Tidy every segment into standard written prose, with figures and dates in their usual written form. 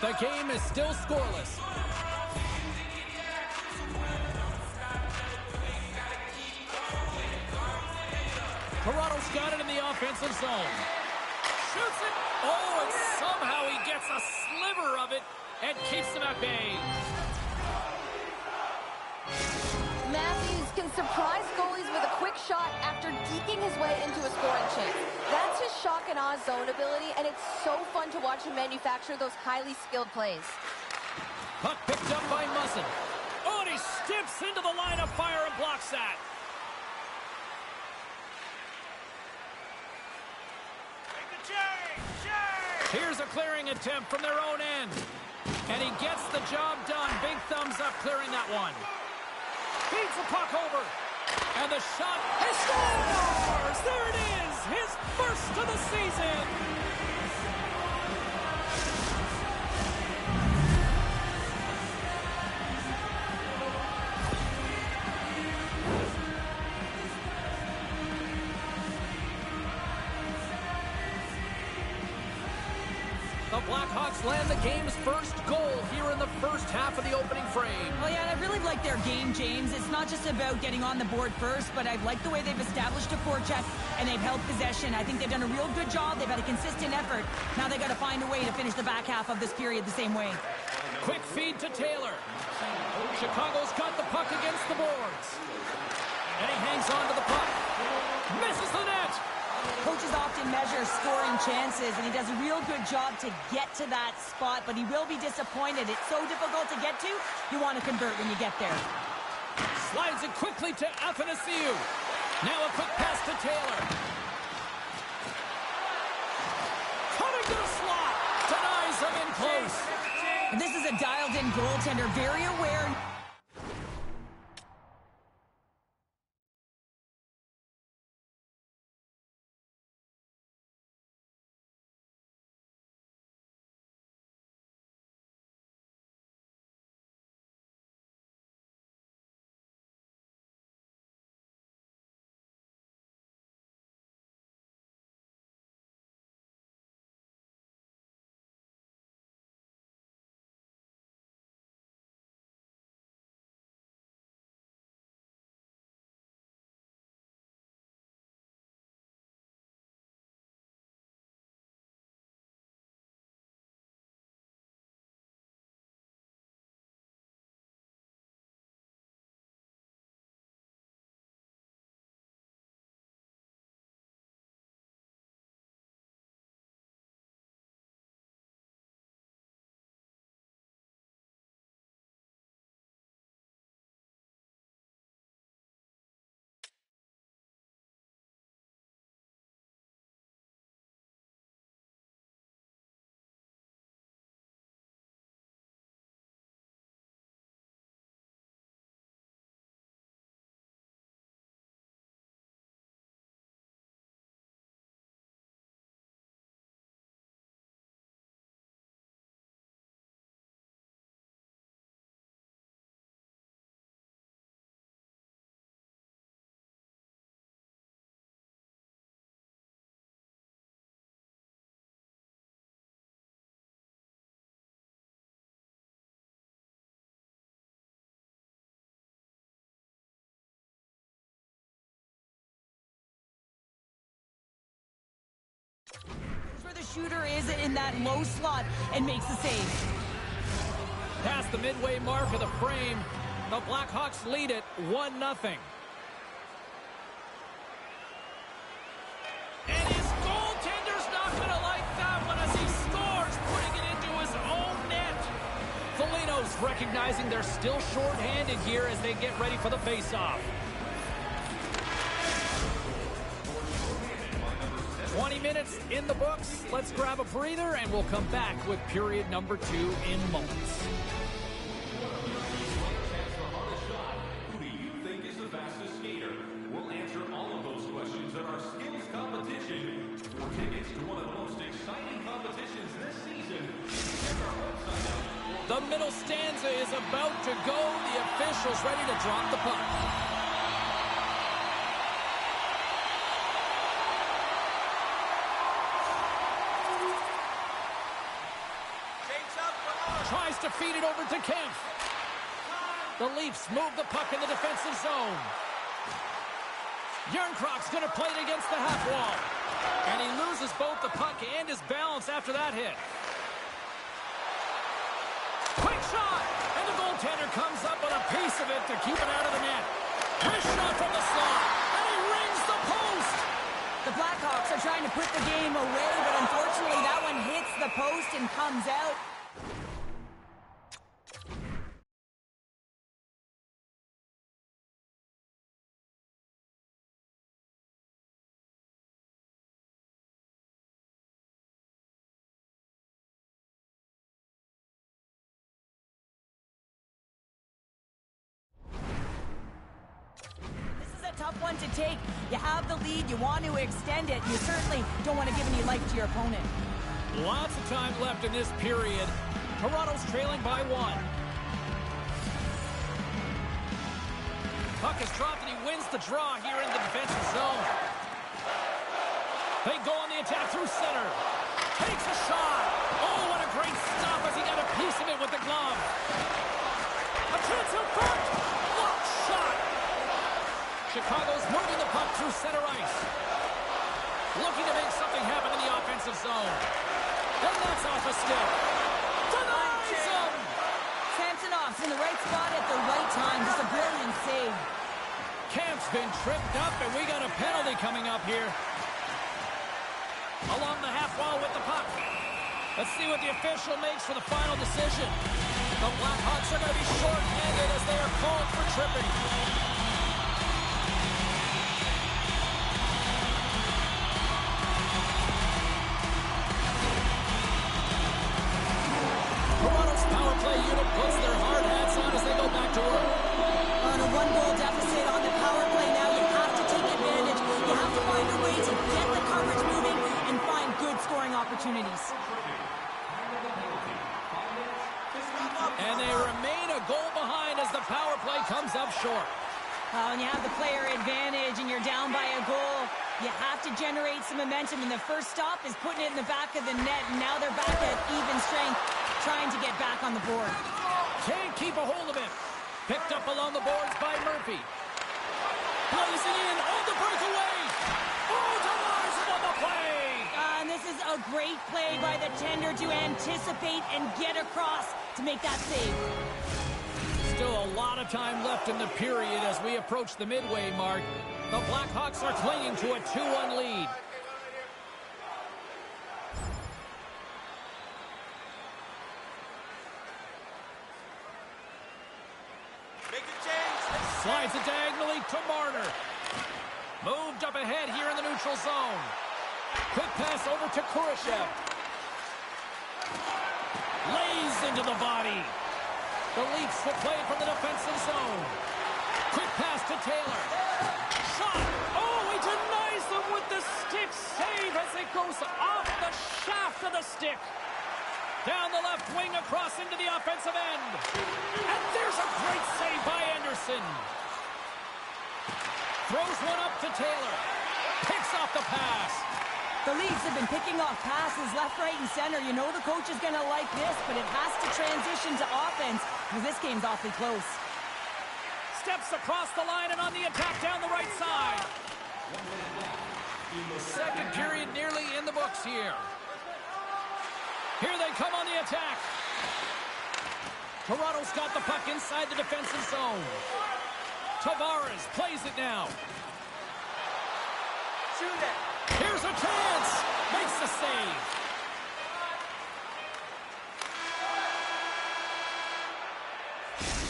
The game is still scoreless. Toronto's got it in the offensive zone. Shoots it. Oh, and somehow he gets a sliver of it and keeps them at bay. Matthews can surprise goalies with a quick shot after deking his way into a scoring chance. That's his shock and awe zone ability, and it's so fun to watch him manufacture those highly skilled plays. Puck picked up by Muzzin. Oh, and he steps into the line of fire and blocks that. Here's a clearing attempt from their own end. And he gets the job done. Big thumbs up clearing that one. Feeds the puck over. And the shot. He scores! There it is! His first of the season! The Blackhawks land the game's first goal here in the first half of the opening frame. Well, yeah, and I really like their game, James. It's not just about getting on the board first, but I like the way they've established a forecheck and they've held possession. I think they've done a real good job. They've had a consistent effort. Now they've got to find a way to finish the back half of this period the same way. Quick feed to Taylor. Chicago's got the puck against the boards. And he hangs on to the puck. Misses the net. Coaches often measure scoring chances, and he does a real good job to get to that spot, but he will be disappointed. It's so difficult to get to, you want to convert when you get there. Slides it quickly to Athanasiou. Now a quick pass to Taylor. Coming to the slot. Denies him in close. And this is a dialed-in goaltender, very aware. Where the shooter is in that low slot and makes the save. Past the midway mark of the frame, the Blackhawks lead it 1-0. And his goaltender's not going to like that one as he scores, putting it into his own net. Foligno's recognizing they're still short-handed here as they get ready for the face-off. 20 minutes in the books. Let's grab a breather, and we'll come back with period number 2 in moments. Who do you think is the fastest skater? We'll answer all of those questions at our skills competition. For tickets to one of the most exciting competitions this season, check our website out. The middle stanza is about to go. The officials ready to drop the puck. Change Tries to feed it over to Kemp. The Leafs move the puck in the defensive zone. Järnkrok's going to play it against the half wall. And he loses both the puck and his balance after that hit. Quick shot! And the goaltender comes up with a piece of it to keep it out of the net. Wrist shot from the slot. And he rings the post! The Blackhawks are trying to put the game away, but unfortunately that one hits the post and comes out. Tough one to take. You have the lead, you want to extend it. You certainly don't want to give any life to your opponent. Lots of time left in this period. Toronto's trailing by 1. Puck is dropped and he wins the draw here in the defensive zone. They go on the attack through center. Takes a shot. Oh, what a great stop as he got a piece of it with the glove. A chance in front. Block shot. Chicago's moving the puck through center ice. Looking to make something happen in the offensive zone. And that's off a stick. Denies him! Samsonov's in the right spot at the right time. Just a brilliant save. Kemp's been tripped up, and we got a penalty coming up here. Along the half wall with the puck. Let's see what the official makes for the final decision. The Blackhawks are going to be short-handed as they are called for tripping. Toronto's power play unit puts their hard hats on as they go back to work. On a one-goal deficit on the power play now, you have to take advantage. You have to find a way to get the coverage moving and find good scoring opportunities. And they remain a goal behind as the power play comes up short. When you have the player advantage and you're down by a goal, you have to generate some momentum. And the first stop is putting it in the back of the net. And now they're back at even strength, trying to get back on the board. Can't keep a hold of it. Picked up along the boards by Murphy. Blazing in on the breakaway. Oh, denies him on the play. And this is a great play by the tender to anticipate and get across to make that save. Still a lot of time left in the period as we approach the midway mark. The Blackhawks are clinging to a 2-1 lead. Make a change. Slides it diagonally to Marner. Moved up ahead here in the neutral zone. Quick pass over to Kurashev. Lays into the body. The Leafs will play it from the defensive zone. Quick pass to Taylor. Shot. Oh, he denies them with the stick save as it goes off the shaft of the stick. Down the left wing across into the offensive end. And there's a great save by Anderson. Throws one up to Taylor. Picks off the pass. The Leafs have been picking off passes left, right, and center. You know the coach is going to like this, but it has to transition to offense because this game's awfully close. Steps across the line and on the attack down the right side. Second period nearly in the books here. Here they come on the attack. Toronto's got the puck inside the defensive zone. Tavares plays it now. Shoot it. Here's a chance. Makes the save.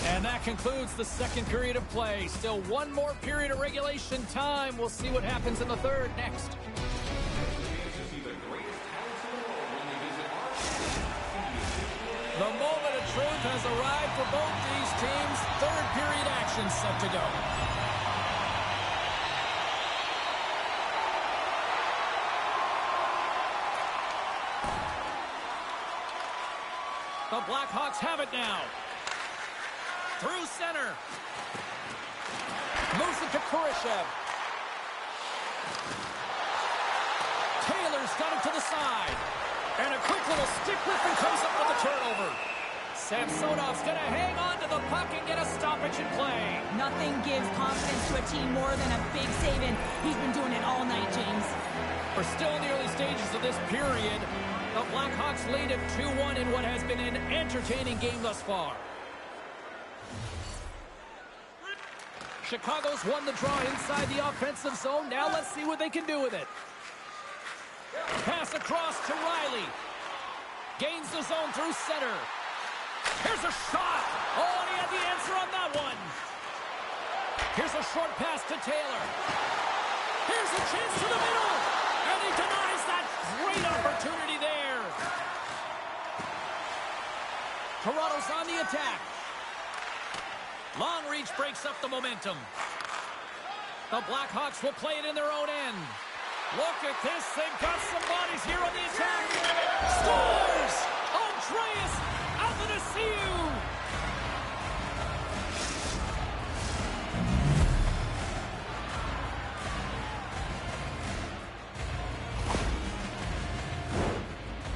And that concludes the second period of play. Still one more period of regulation time. We'll see what happens in the third next. The moment of truth has arrived for both these teams. Third period action set to go. The Blackhawks have it now. Through center. Moves it to Kurashev. Taylor's got it to the side. And a quick little stick lifting comes up with the turnover. Samsonov's going to hang on to the puck and get a stoppage in play. Nothing gives confidence to a team more than a big save, and he's been doing it all night, James. We're still in the early stages of this period. The Blackhawks lead at 2-1 in what has been an entertaining game thus far. Chicago's won the draw inside the offensive zone. Now let's see what they can do with it. Pass across to Riley. Gains the zone through center. Here's a shot. Oh, and he had the answer on that one. Here's a short pass to Taylor. Here's a chance to the middle. And he denies that great opportunity there. Toronto's on the attack. Long reach breaks up the momentum. The Blackhawks will play it in their own end. Look at this. They've got some bodies here on the attack. Scores! Andreas Athanasiou!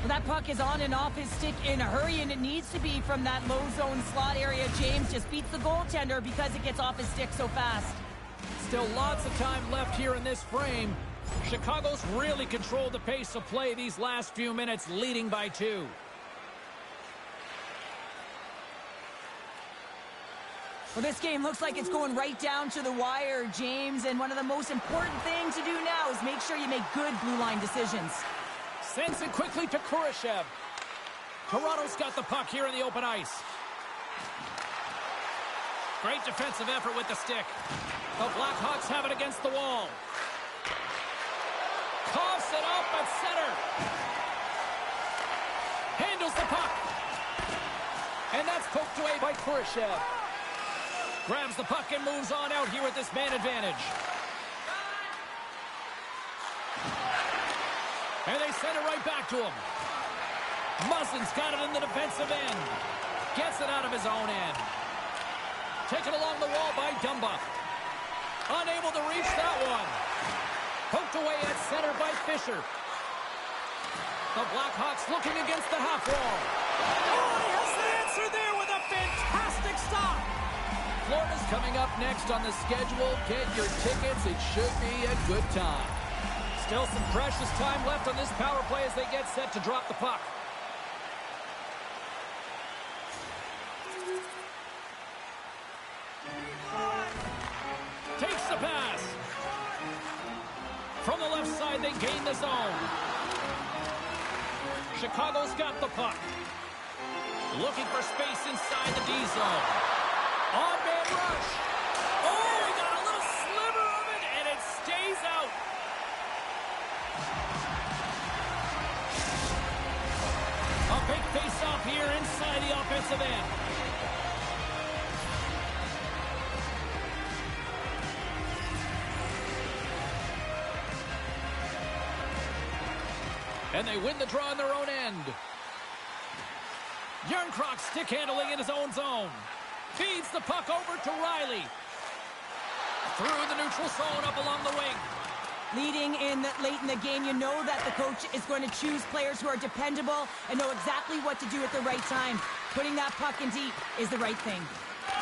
Well, that puck is on and off his stick in a hurry, and it needs to be from that low zone slot area. James just beats the goaltender because it gets off his stick so fast. Still lots of time left here in this frame. Chicago's really controlled the pace of play these last few minutes, leading by 2. Well, this game looks like it's going right down to the wire, James, and one of the most important things to do now is make sure you make good blue line decisions. Sends it quickly to Kurashev. Toronto's got the puck here in the open ice. Great defensive effort with the stick. The Blackhawks have it against the wall. Coughs it up at center. Handles the puck. And that's poked away by Kurashev. Grabs the puck and moves on out here with this man advantage. And they send it right back to him. Muzzin's got it in the defensive end. Gets it out of his own end. Taken along the wall by Dumba. Unable to reach that one. Poked away at center by Fisher. The Blackhawks looking against the half wall. Oh, he has the answer there with a fantastic stop. Florida's coming up next on the schedule. Get your tickets. It should be a good time. Still some precious time left on this power play as they get set to drop the puck. Takes the pass. From the left side, they gain the zone. Chicago's got the puck. Looking for space inside the D zone. On-man rush. Oh, he got a little sliver of it, and it stays out. A big face-off here inside the offensive end. And they win the draw in their own end. Järnkrok stick handling in his own zone. Feeds the puck over to Riley. Through the neutral zone up along the wing. Leading in late in the game, you know that the coach is going to choose players who are dependable and know exactly what to do at the right time. Putting that puck in deep is the right thing.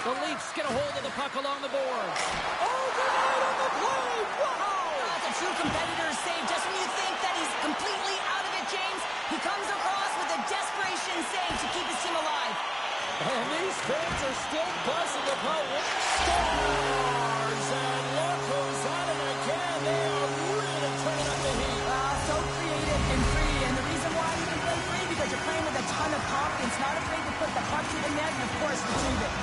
The Leafs get a hold of the puck along the boards. Overnight on the play! Wow! That's a true competitor's save. Just when you think that he's completely out of it, James, he comes across with a desperation save to keep his team alive. And these fans are still buzzing about it. Stars! And look who's at it again. They are really turning up the heat. So creative and free. And the reason why you can play free, because you're playing with a ton of confidence, not afraid to put the puck to the net and, of course, retrieve it.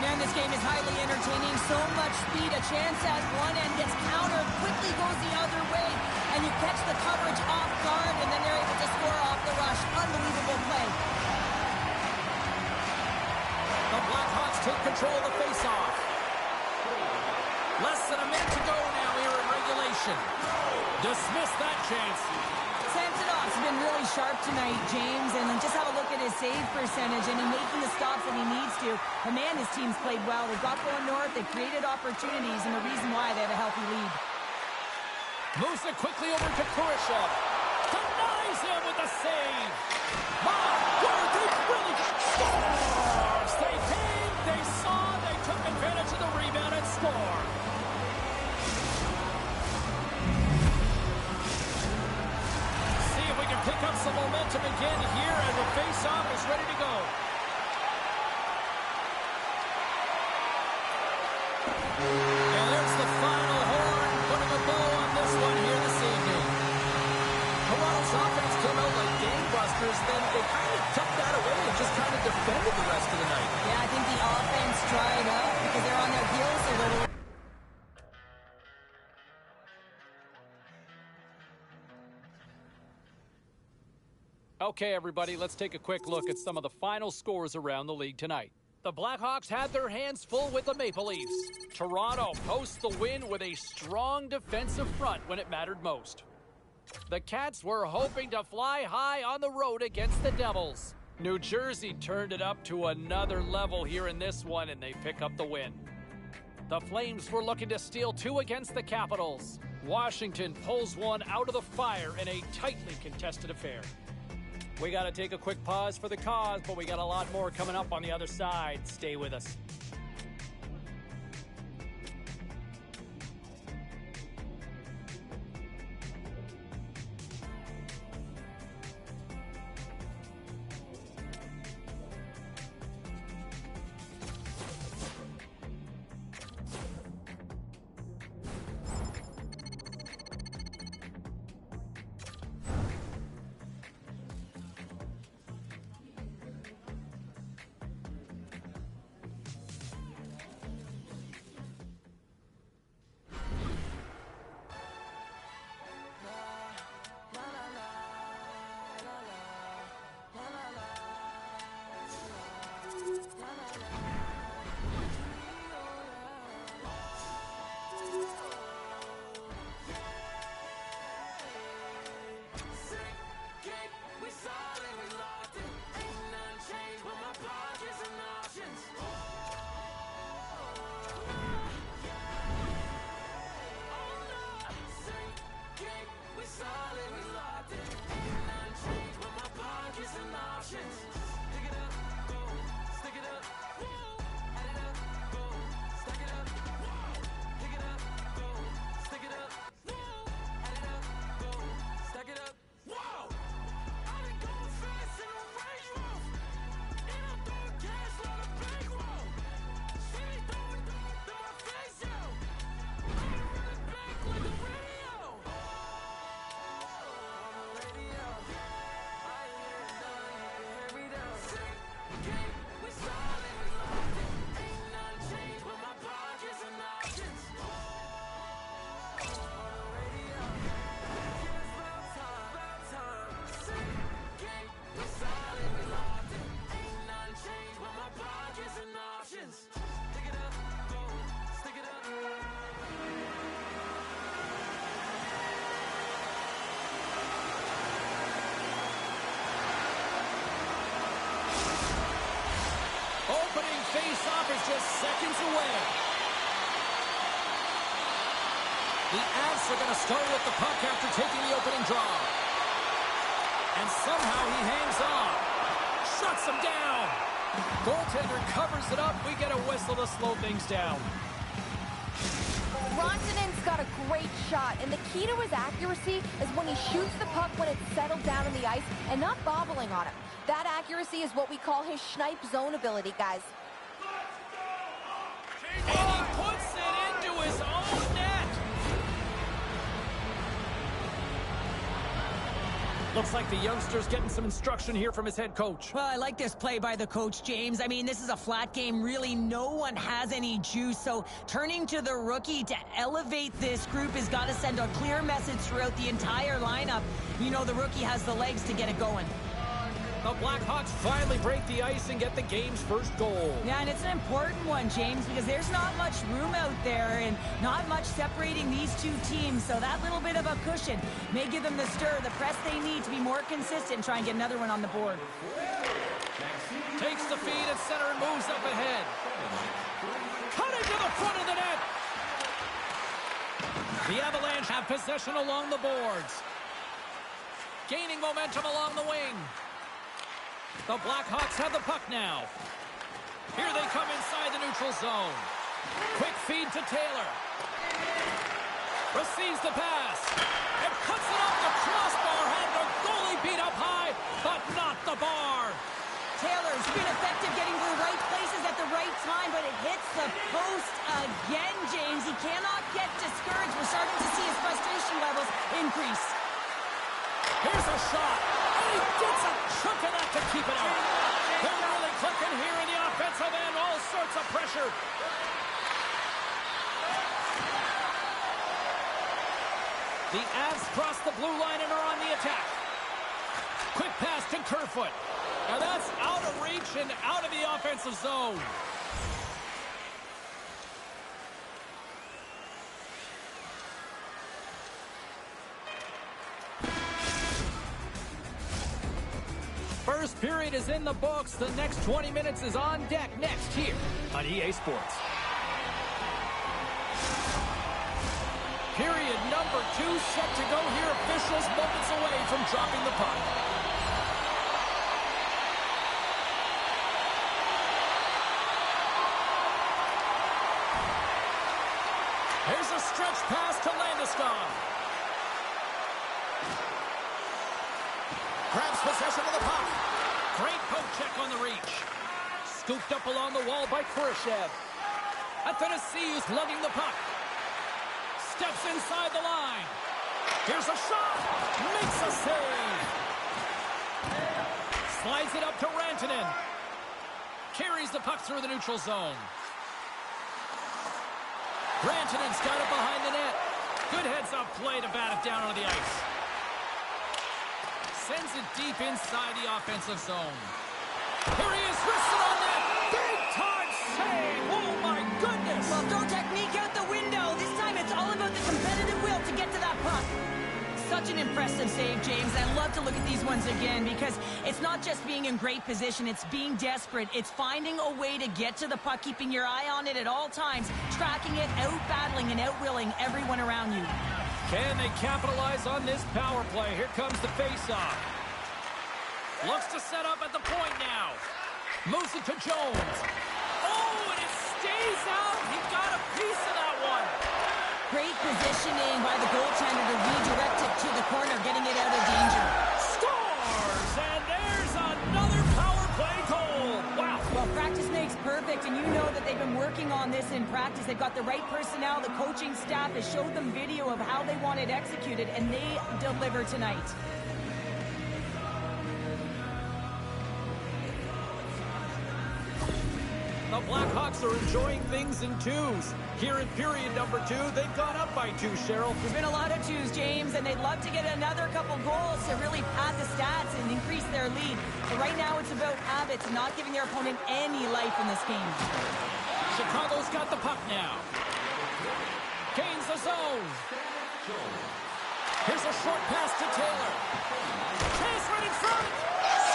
Man, this game is highly entertaining. So much speed. A chance at one end gets countered, quickly goes the other way, and you catch the coverage off guard, and then they're able to score off the rush. Unbelievable play. The Blackhawks take control of the faceoff. Less than a minute to go now here in regulation. Dismiss that chance. Samsonov's been really sharp tonight, James, and just have a look at his save percentage, and he's making the stops that he needs to. But man, his team's played well. They've got going north, they've created opportunities, and the reason why they have a healthy lead. Moves it quickly over to Kurashev. Denied in with the save. My word, they really scores. They came, they saw, they took advantage of the rebound and scored. See if we can pick up some momentum again here, and the face-off is ready to go. And there's the final horn, putting a bow on this one here this evening. Toronto's offense came out like gangbusters, then they kind of tucked that away and just kind of defended the rest of the night. Yeah, I think the offense dried up because they're on their heels a little. Okay, everybody, let's take a quick look at some of the final scores around the league tonight. The Blackhawks had their hands full with the Maple Leafs. Toronto posts the win with a strong defensive front when it mattered most. The Cats were hoping to fly high on the road against the Devils. New Jersey turned it up to another level here in this one, and they pick up the win. The Flames were looking to steal 2 against the Capitals. Washington pulls one out of the fire in a tightly contested affair. We got to take a quick pause for the cause, but we got a lot more coming up on the other side. Stay with us. Opening face-off is just seconds away. The Avs are going to start with the puck after taking the opening draw. And somehow he hangs on. Shuts him down. Goaltender covers it up. We get a whistle to slow things down. Rantanen's got a great shot, and the key to his accuracy is when he shoots the puck when it's settled down on the ice and not bobbling on him. That accuracy is what we call his snipe zone ability, guys. And he puts it into his own net. Looks like the youngster's getting some instruction here from his head coach. Well, I like this play by the coach, James. I mean, this is a flat game. Really, no one has any juice. So turning to the rookie to elevate this group has got to send a clear message throughout the entire lineup. You know, the rookie has the legs to get it going. The Blackhawks finally break the ice and get the game's first goal. Yeah, and it's an important one, James, because there's not much room out there and not much separating these two teams. So that little bit of a cushion may give them the stir, the press they need to be more consistent and try and get another one on the board. Takes the feed at center and moves up ahead. Cutting to the front of the net. The Avalanche have possession along the boards. gaining momentum along the wing. The Blackhawks have the puck now. Here they come inside the neutral zone. Quick feed to Taylor. Receives the pass. And puts it off the crossbar. Had the goalie beat up high, but not the bar. Taylor's been effective getting to the right places at the right time, but it hits the post again, James. He cannot get discouraged. We're starting to see his frustration levels increase. Here's a shot. And he gets a chunk of that to keep it out. They're really clicking here in the offensive end. All sorts of pressure. The Avs cross the blue line and are on the attack. Quick pass to Kerfoot. Now that's out of reach and out of the offensive zone. First period is in the books. The next 20 minutes is on deck next here on EA Sports. Period number 2 set to go here. Officials moments away from dropping the puck. Here's a stretch pass to Landeskog. Grabs possession of the puck. Great poke check on the reach. Scooped up along the wall by Khrushchev. Athanasiou's lugging the puck. Steps inside the line. Here's a shot. Makes a save. Slides it up to Rantanen. Carries the puck through the neutral zone. Rantanen's got it behind the net. Good heads-up play to bat it down onto the ice. Sends it deep inside the offensive zone. Here he is, wristed on net. Big-time save. Oh, my goodness. Well, throw technique out the window. This time it's all about the competitive will to get to that puck. Such an impressive save, James. I love to look at these ones again because it's not just being in great position. It's being desperate. It's finding a way to get to the puck, keeping your eye on it at all times, tracking it, out-battling and out-willing everyone around you. Can they capitalize on this power play? Here comes the face-off. Looks to set up at the point now. Moves it to Jones. Oh, and it stays out. He got a piece of that one. Great positioning by the goaltender to redirect it to the corner, getting it out of danger. Scores! And there's another power play goal. Wow. Well, practice makes perfect, and you know that they've been working on this in practice. They've got the right personnel. The coaching staff has showed them video of how they want it executed, and they deliver tonight. The Blackhawks are enjoying things in twos. Here in period number 2, they've gone up by 2, Cheryl. There's been a lot of twos, James, and they'd love to get another couple goals to really pad the stats and increase their lead. But right now it's about habits, not giving their opponent any life in this game. Chicago's got the puck now. Gains the zone. Here's a short pass to Taylor. Chase right in front.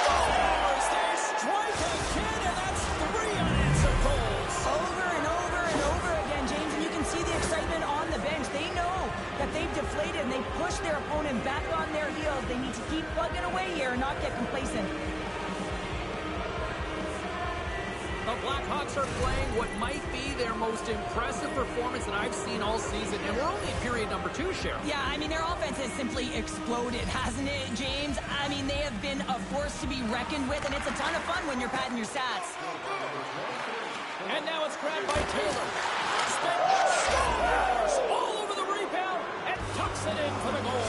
Scores! They strike again, and that's 3 unanswered goals. Over and over and over again, James, and you can see the excitement on the bench. They know that they've deflated and they've pushed their opponent back on their heels. They need to keep plugging away here and not get complacent. The Blackhawks are playing what might be their most impressive performance that I've seen all season, and we're only in period number 2, Cheryl. Yeah, I mean, their offense has simply exploded, hasn't it, James? I mean, they have been a force to be reckoned with, and it's a ton of fun when you're padding your stats. And now it's grabbed by Taylor. Scores! All over the rebound and tucks it in for the goal.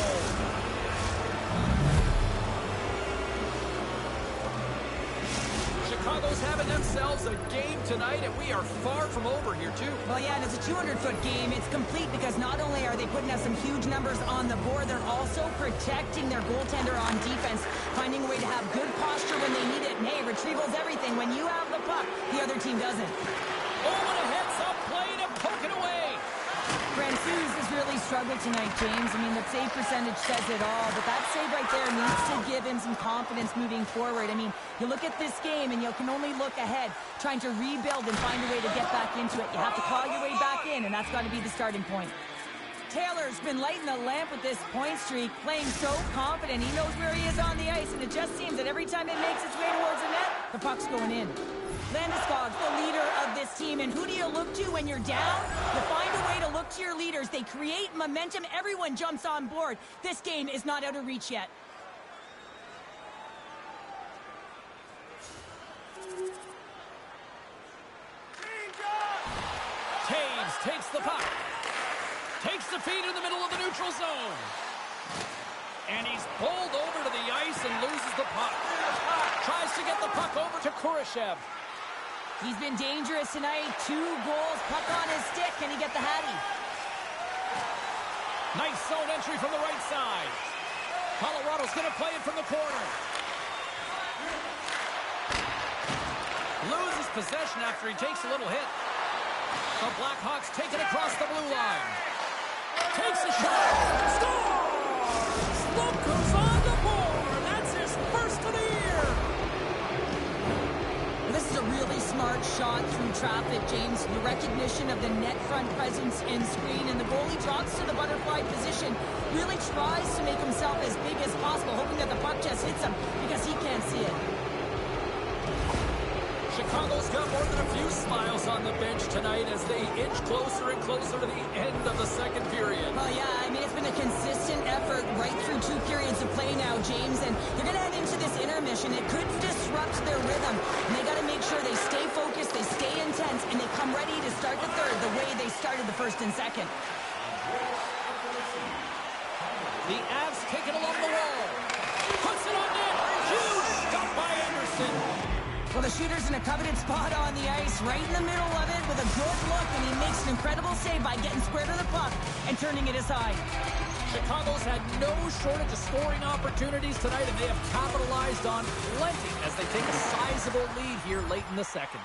Chicago's having themselves a game tonight, and we are far from over here, too. Well, yeah, and it's a 200-foot game. It's complete because not only are they putting out some huge numbers on the board, they're also protecting their goaltender on defense, finding a way to have good posture when they need it. And, hey, retrieval's everything. When you have the puck, the other team doesn't. Oh, and a heads-up play to poke it away. Francouz has really struggled tonight, James. I mean, the save percentage says it all, but that save right there needs to give him some confidence moving forward. I mean, you look at this game and you can only look ahead, trying to rebuild and find a way to get back into it. You have to claw your way back in, and that's got to be the starting point. Taylor's been lighting the lamp with this point streak, playing so confident. He knows where he is on the ice, and it just seems that every time it makes its way towards the net, the puck's going in. Landeskog's the leader of this team, and who do you look to when you're down? You find a way to look to your leaders. They create momentum. Everyone jumps on board. This game is not out of reach yet. Taves takes the puck. Takes the feed in the middle of the neutral zone. And he's bowled over to the ice and loses the puck. Tries to get the puck over to Kurashev. He's been dangerous tonight. 2 goals, puck on his stick. Can he get the hattie? Nice zone entry from the right side. Colorado's going to play it from the corner. Loses possession after he takes a little hit. The Blackhawks take it across the blue line. Takes a shot. Scores! Look who's on the board. That's his first of the year. This is a really smart shot through traffic, James. The recognition of the net front presence and screen, and the goalie drops to the butterfly position. Really tries to make himself as big as possible, hoping that the puck just hits him because he can't see it. Chicago's got more than a few smiles on the bench tonight as they inch closer and closer to the end of the second period. Well, yeah, I mean, it's been a consistent effort right through 2 periods of play now, James, and they're going to head into this intermission. It could disrupt their rhythm, and they got to make sure they stay focused, they stay intense, and they come ready to start the third the way they started the first and second. The Avs take it along the wall. Puts it on net. Huge stop by Anderson. Well, the shooter's in a coveted spot on the ice, right in the middle of it with a good look, and he makes an incredible save by getting square to the puck and turning it aside. Chicago's had no shortage of scoring opportunities tonight, and they have capitalized on plenty as they take a sizable lead here late in the second.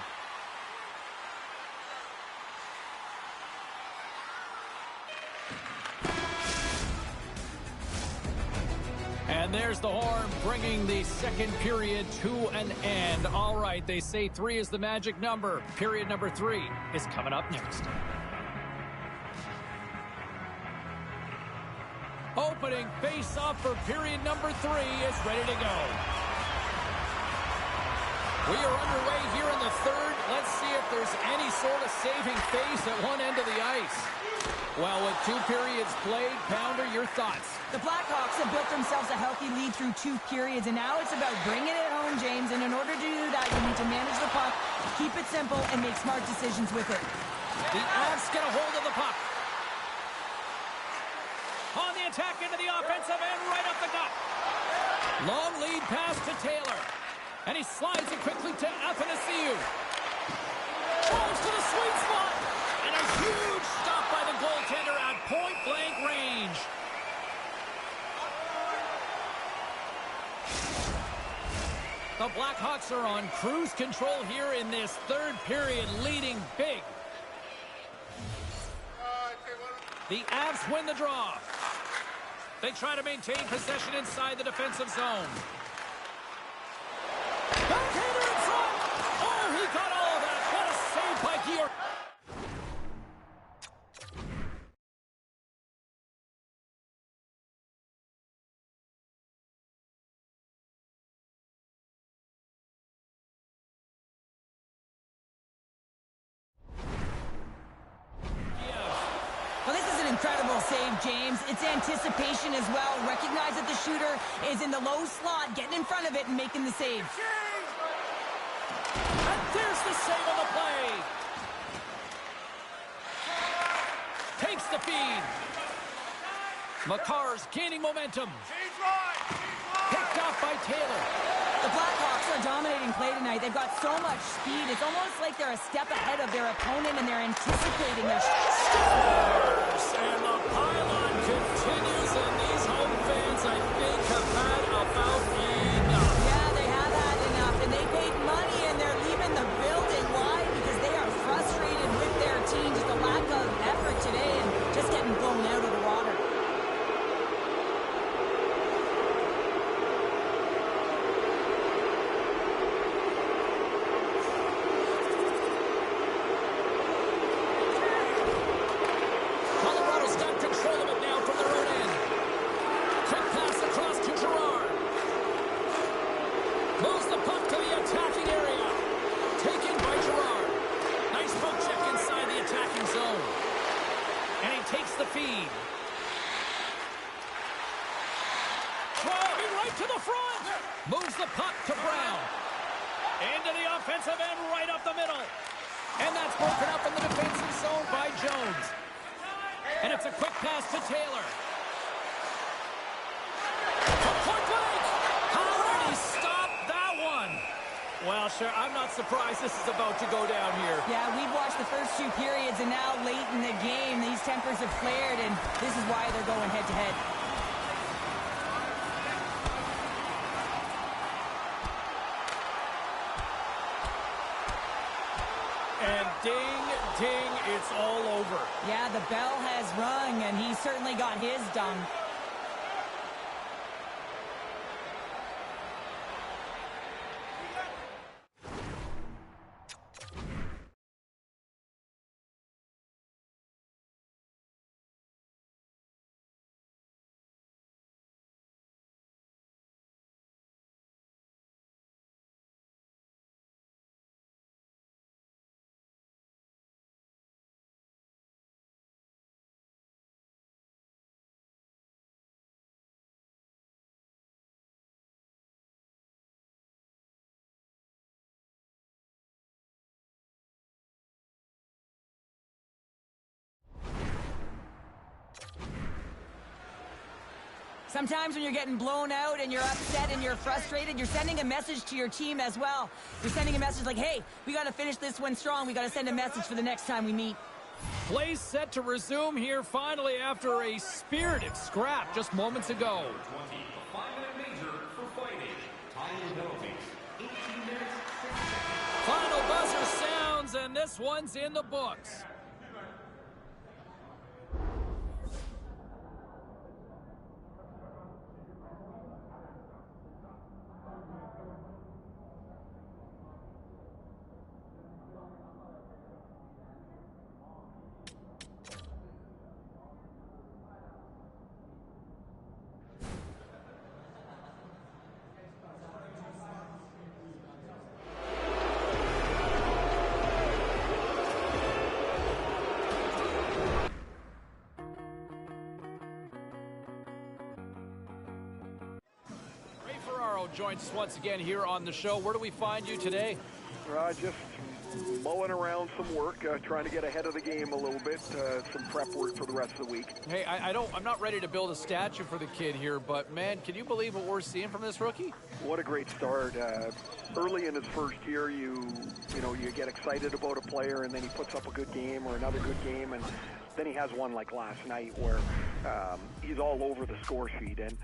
And there's the horn, bringing the second period to an end. All right, they say 3 is the magic number. Period number 3 is coming up next. Opening face-off for period number 3 is ready to go. We are underway here in the third. Let's see if there's any sort of saving face at one end of the ice. Well, with 2 periods played, Pounder, your thoughts? The Blackhawks have built themselves a healthy lead through 2 periods, and now it's about bringing it home, James. And in order to do that, you need to manage the puck, keep it simple, and make smart decisions with it. The Avs get a hold of the puck. On the attack into the offensive end, right up the gut. Long lead pass to Taylor. And he slides it quickly to Athanasiou. Drives to the sweet spot. And a huge stop by the goaltender at point-blank range. The Blackhawks are on cruise control here in this third period, leading big. The Avs win the draw. They try to maintain possession inside the defensive zone. Backhander in front. Oh, he got all of that. What a save by Georg. Well, this is an incredible save, James. It's anticipation as well. Recognize that the shooter is in the low slot, getting in front of it and making the save. And there's the save on the play. Takes the feed. Makar's gaining momentum. Picked off by Taylor. The Blackhawks are dominating play tonight. They've got so much speed. It's almost like they're a step ahead of their opponent, and they're anticipating their Scores! And the pylon continues, and these home fans, I think, have had about enough. Yeah, they have had enough, and they paid money, and they're leaving the building. Why? Because they are frustrated with their team. Just a lack of effort today and just getting blown out of the water. Colorado's got control Into the offensive end, right up the middle. And that's broken up in the defensive zone by Jones. And it's a quick pass to Taylor. From point blank! How did he stop that one? Well, sure, I'm not surprised this is about to go down here. Yeah, we've watched the first 2 periods, and now late in the game, these tempers have flared, and this is why they're going head-to-head. And ding, ding, it's all over. Yeah, the bell has rung, and he certainly got his done. Sometimes when you're getting blown out and you're upset and you're frustrated, you're sending a message to your team as well. You're sending a message like, hey, we got to finish this one strong. We got to send a message for the next time we meet. Play set to resume here finally after a spirited scrap just moments ago. 20, a 5-minute major for fighting. Time and penalties. 18 minutes, 6 seconds. Final buzzer sounds, and this one's in the books. Joins us once again here on the show. Where do we find you today? Just mulling around some work, trying to get ahead of the game a little bit, some prep work for the rest of the week. Hey, I'm not ready to build a statue for the kid here, but man, can you believe what we're seeing from this rookie? What a great start. Early in his first year, you get excited about a player, and then he puts up a good game or another good game, and then he has one like last night where he's all over the score sheet. And,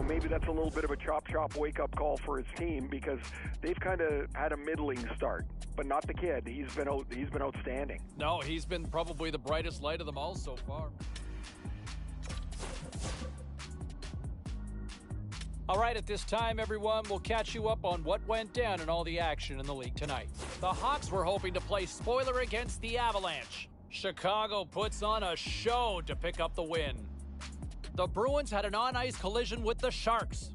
maybe that's a little bit of a chop wake-up call for his team because they've kind of had a middling start, but not the kid. He's been outstanding. No, he's been probably the brightest light of them all so far. All right, at this time, everyone, we'll catch you up on what went down in all the action in the league tonight. The Hawks were hoping to play spoiler against the Avalanche. Chicago puts on a show to pick up the win. The Bruins had an on-ice collision with the Sharks.